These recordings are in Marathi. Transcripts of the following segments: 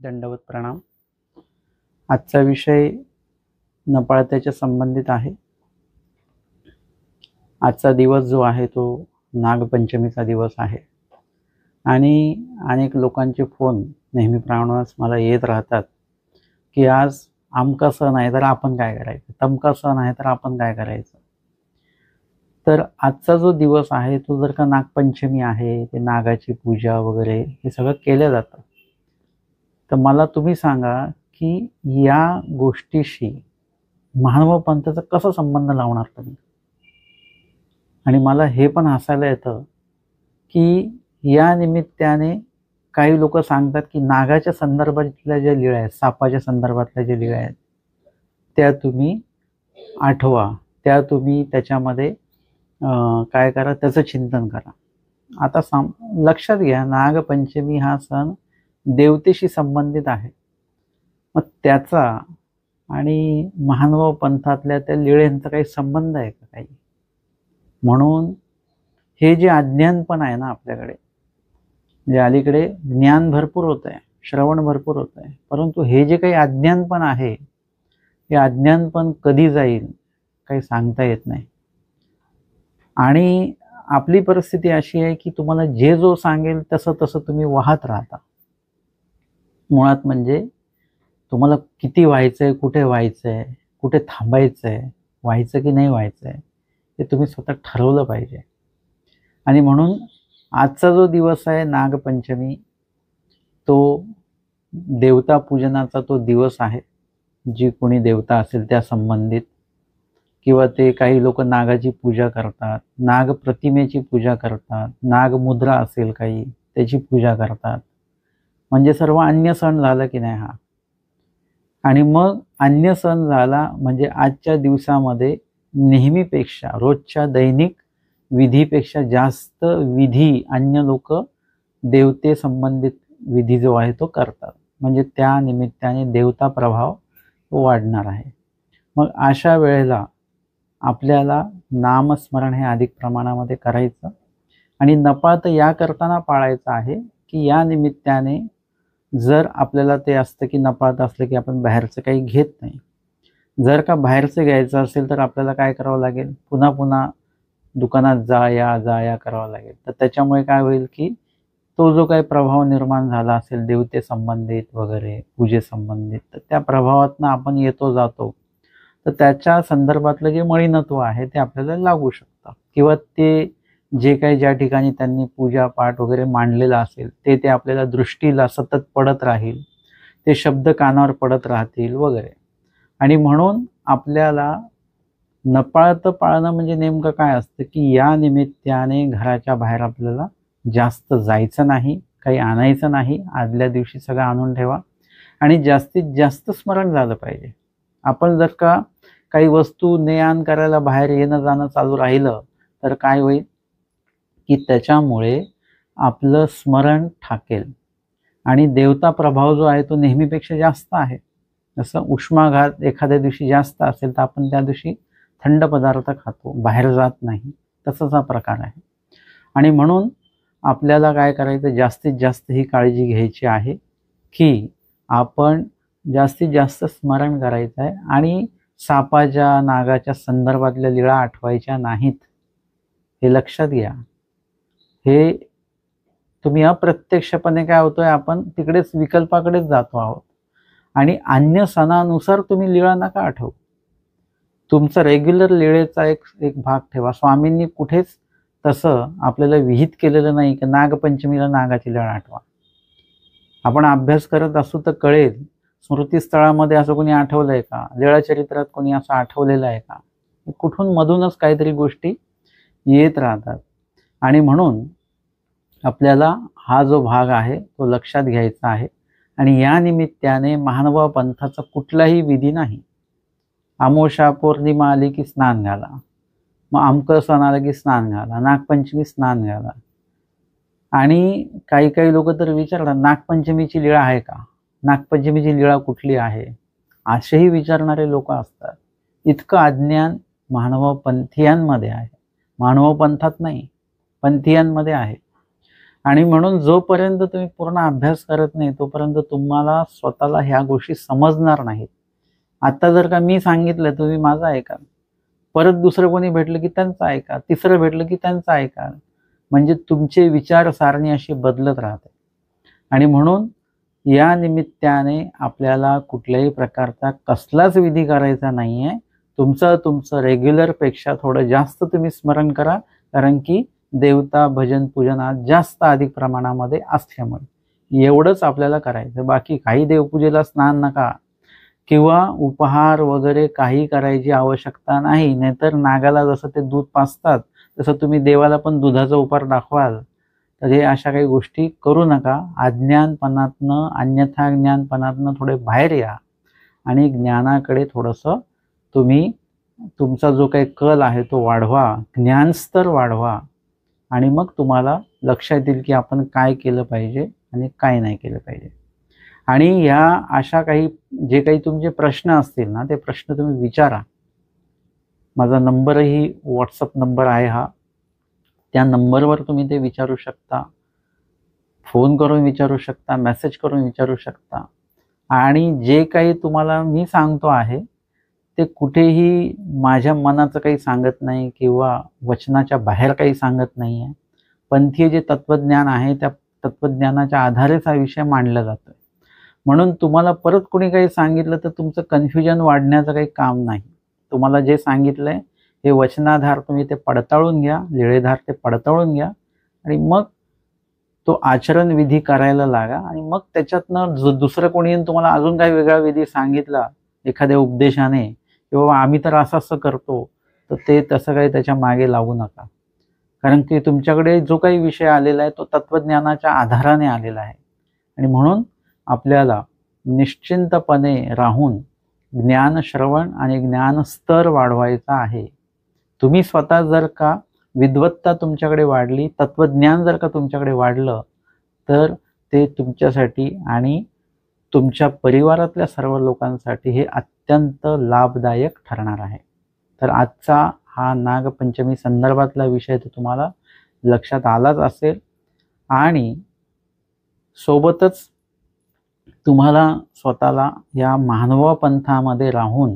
दंडवत प्रणाम। आजचा विषय नपाळत्याच्या संबंधित आहे। आजचा दिवस जो आहे तो नागपंचमीचा दिवस आहे आणि अनेक लोकांचे फोन नेहमीप्रमाणेच मला येत राहतात की आज आमका सण आहे तर आपण काय करायचं, तमका सण आहे तर आपण काय करायचं। तर आजचा जो दिवस आहे तो जर का नागपंचमी आहे, ते नागाची पूजा वगैरे हे सगळं केलं जातं, तर मला तुम्ही सांगा की या गोष्टीशी महानुभाव पंथाचा कसा संबंध लावणार तुम्ही। आणि मला हे पण हसायला येतं की या निमित्ताने काही लोक सांगतात की नागाच्या संदर्भातल्या ज्या लीळा आहेत, सापाच्या संदर्भातल्या ज्या लीळा आहेत त्या तुम्ही आठवा, त्या तुम्ही त्याच्यामध्ये काय करा, त्याचं चिंतन करा। आता लक्षात घ्या, नागपंचमी हा सण देवतेशी संबंधित आहे। मग त्याचा आणि महानुभाव पंथातल्या त्या लीळेंचा काही संबंध आहे का काही? म्हणून हे जे अज्ञानपण आहे ना आपल्याकडे, जे अलीकडे ज्ञान भरपूर होत आहे, श्रवण भरपूर होत आहे, परंतु हे जे काही अज्ञानपण आहे, हे अज्ञानपण कधी जाईल काही सांगता येत नाही। आणि आपली परिस्थिती अशी आहे की तुम्हाला जे जो सांगेल तसं तसं तुम्ही वाहत राहता। मुळात म्हणजे तुम्हाला किती व्हायचंय, कुठे व्हायचंय, कुठे थांबायचंय, व्हायचं की नाही व्हायचंय हे तुम्ही स्वतः ठरवलं पाहिजे। आणि म्हणून आजचा जो दिवस आहे नागपंचमी, तो देवता पूजनाचा तो दिवस आहे। जी कोणी देवता असेल त्या संबंधित, किंवा ते काही लोक नागाची पूजा करतात, नाग प्रतिमेची पूजा करतात, नागमुद्रा असेल काही त्याची पूजा करतात, म्हणजे सर्व अन्य सण झाला की नाही हा। आणि मग अन्य सण झाला म्हणजे आजच्या दिवसामध्ये नेहमीपेक्षा, रोजच्या दैनिक विधीपेक्षा जास्त विधी अन्य लोक देवते संबंधित विधी जो आहे तो करतात, म्हणजे त्या निमित्ताने देवता प्रभाव वाढणार आहे। मग अशा वेळेला आपल्याला नामस्मरण हे अधिक प्रमाणामध्ये करायचं आणि नपाळत या करताना पाळायचं आहे की या निमित्ताने जर आपल्याला ते असतं की नपाळत असलं की आपण बाहेरचं काही घेत नाही, जर का बाहेरचं घ्यायचं असेल तर आपल्याला काय करावं लागेल, पुन्हा पुन्हा दुकानात जा या करावं लागेल। तर त्याच्यामुळे काय होईल की तो जो काही प्रभाव निर्माण झाला असेल देवते संबंधित वगैरे पूजे संबंधित, तर त्या प्रभावातनं आपण येतो जातो, तर त्याच्या संदर्भातलं जे मळीनत्व आहे ते आपल्याला लागू शकतं, किंवा ते जे काही ज्या ठिकाणी त्यांनी पूजा पाठ वगैरे मांडलेलं असेल ते आपल्याला दृष्टीला सतत पडत राहील, ते शब्द कानावर पडत राहतील वगैरे। आणि म्हणून आपल्याला नपाळत पाळणं म्हणजे नेमकं काय असतं की या निमित्ताने घराच्या बाहेर आपल्याला जास्त जायचं नाही, काही आणायचं नाही, आदल्या दिवशी सगळं आणून ठेवा आणि जास्तीत जास्त स्मरण झालं पाहिजे। आपण जर का काही वस्तू ने आण करायला बाहेर येणं जाणं चालू राहिलं तर काय होईल की त्याच्यामुळे आपलं स्मरण ठाकेल आणि देवता प्रभाव जो आहे तो नेहमीपेक्षा जास्त आहे। जसं उष्माघात एखाद्या दिवशी जास्त असेल तर आपण त्या दिवशी थंड पदार्थ खातो, बाहेर जात नाही, तसाच हा प्रकार आहे। आणि म्हणून आपल्याला काय करायचं, जास्तीत जास्त ही काळजी घ्यायची आहे की आपण जास्तीत जास्त स्मरण करायचं आहे आणि सापाच्या नागाच्या संदर्भातल्या लीळा आठवायच्या नाहीत, हे लक्षात घ्या। हे तुम्ही अप्रत्यक्षपणे काय होतोय, आपण तिकडेच विकल्पाकडेच जातो आहोत आणि अन्य सणानुसार तुम्ही लीळा नका आठवू। तुमचा रेग्युलर लीळेचा एक भाग ठेवा। स्वामींनी कुठेच तसं आपल्याला विहित केलेलं नाही की नागपंचमीला नागाची लीळा आठवा। आपण अभ्यास करत असू तर कळेल, स्मृतीस्थळामध्ये असं कोणी आठवलंय का, लीळाचरित्रात कोणी असं आठवलेलं आहे का, कुठून मधूनच काहीतरी गोष्टी येत राहतात। आणि म्हणून आपल्याला हा जो भाग आहे तो लक्षात घ्यायचा आहे। आणि या निमित्ताने महानुभाव पंथाचा कुठलाही विधी नाही, अमावस्या पौर्णिमा आली की स्नान घाला, मग अमकं सण आलं की स्नान घाला, नागपंचमी स्नान घाला। आणि काही काही लोक तर विचारतात नागपंचमीची लीळा आहे का, नागपंचमीची लीळा कुठली आहे, असेही विचारणारे लोक असतात। इतकं अज्ञान महानुभाव पंथीयांमध्ये आहे, महानुभाव पंथात नाही, पंथीयांमध्ये आहे। आणि म्हणून जोपर्यंत तुम्ही पूर्ण अभ्यास करत नाही तोपर्यंत तुम्हाला स्वतःला ह्या गोष्टी समजणार नाहीत. आता जर का मी सांगितलं तुम्ही माझं ऐका, परत दुसरं कोणी भेटलं की त्यांचं ऐका, तिसरं भेटलं की त्यांचं ऐका, म्हणजे तुमचे विचारसारणी अशी बदलत राहते. आणि म्हणून या निमित्ताने आपल्याला कुठल्याही प्रकारचा कसलाच विधी करायचा नाहीये. तुमचं रेग्युलरपेक्षा थोडं जास्त तुम्ही स्मरण करा, कारण की देवता भजन पूजन आज जास्त अधिक प्रमाणामध्ये असल्यामुळे एवढंच आपल्याला करायचं. बाकी काही देवपूजेला स्नान नका किंवा उपहार वगैरे काही करायची आवश्यकता नाही. नाहीतर नागाला जसं ते दूध पाजतात तसं तुम्ही देवाला पण दुधाचा उपहार दाखवाल, तर हे अशा काही गोष्टी करू नका. अज्ञानपणातनं अन्यथा ज्ञानपणातनं थोडे बाहेर या आणि ज्ञानाकडे थोडंसं तुम्ही तुमचा जो काही कल आहे तो वाढवा, ज्ञानस्तर वाढवा आणि मग तुम्हाला लक्षात येईल की आपण काय केलं पाहिजे आणि काय नाही केलं पाहिजे. आणि ह्या अशा काही जे काही तुमचे प्रश्न असतील ना ते प्रश्न तुम्ही विचारा. माझा नंबरही व्हॉट्सअप नंबर आहे हा, त्या नंबरवर तुम्ही ते विचारू शकता, फोन करून विचारू शकता, मेसेज करून विचारू शकता. आणि जे काही तुम्हाला मी सांगतो आहे ते कुठेही माझ्या मनाचं काही सांगत नाही किंवा वचनाच्या बाहेर काही सांगत नाही आहे. पंथीय जे तत्त्वज्ञान आहे त्या तत्त्वज्ञानाच्या आधारेच हा विषय मांडला जातो. म्हणून तुम्हाला परत कोणी काही सांगितलं तर तुमचं कन्फ्युजन वाढण्याचं काही काम नाही. तुम्हाला जे सांगितलंय हे वचनाधार तुम्ही ते पडताळून घ्या, लिळेधार ते पडताळून घ्या आणि मग तो आचरण विधी करायला लागा. आणि मग त्याच्यातनं दुसरं कोणी तुम्हाला अजून काही वेगळा विधी सांगितला एखाद्या उपदेशाने किंवा आम्ही तर असं करतो, तर ते तसं काही त्याच्या मागे लागू नका. कारण की तुमच्याकडे जो काही विषय आलेला आहे तो तत्त्वज्ञानाच्या आधाराने आलेला आहे. आणि म्हणून आपल्याला निश्चिंतपणे राहून ज्ञान श्रवण आणि ज्ञान स्तर वाढवायचा आहे. तुम्ही स्वतः जर का विद्वत्ता तुमच्याकडे वाढली, तत्त्वज्ञान जर का तुमच्याकडे वाढलं, तर ते तुमच्यासाठी आणि तुमच्या परिवारातल्या सर्व लोकांसाठी हे अत्यंत लाभदायक ठरणार आहे. तर आजचा हा नागपंचमी संदर्भातला विषय तर तुम्हाला लक्षात आलाच असेल. आणि सोबतच तुम्हाला स्वतःला या मानव पंथामध्ये राहून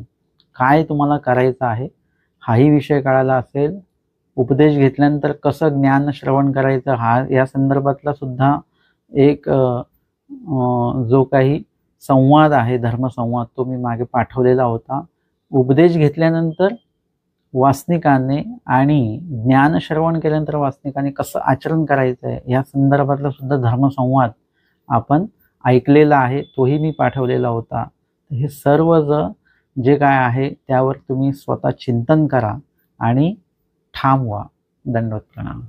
काय तुम्हाला करायचं आहे हाही विषय कळाला असेल. उपदेश घेतल्यानंतर कसं ज्ञान श्रवण करायचं हा या संदर्भातला सुद्धा एक जो काही संवाद आहे, धर्मसंवाद, तो मी मागे पाठवलेला होता. उपदेश घेतल्यानंतर वासनिकाने आणि ज्ञान श्रवण केल्यानंतर वासनिकाने कसं आचरण करायचं आहे या संदर्भातला सुद्धा धर्मसंवाद आपण ऐकलेला आहे, तोही मी पाठवलेला होता. हे सर्व जे काय आहे त्यावर तुम्ही स्वतः चिंतन करा आणि ठाम व्हा. दंडवत प्रणाम.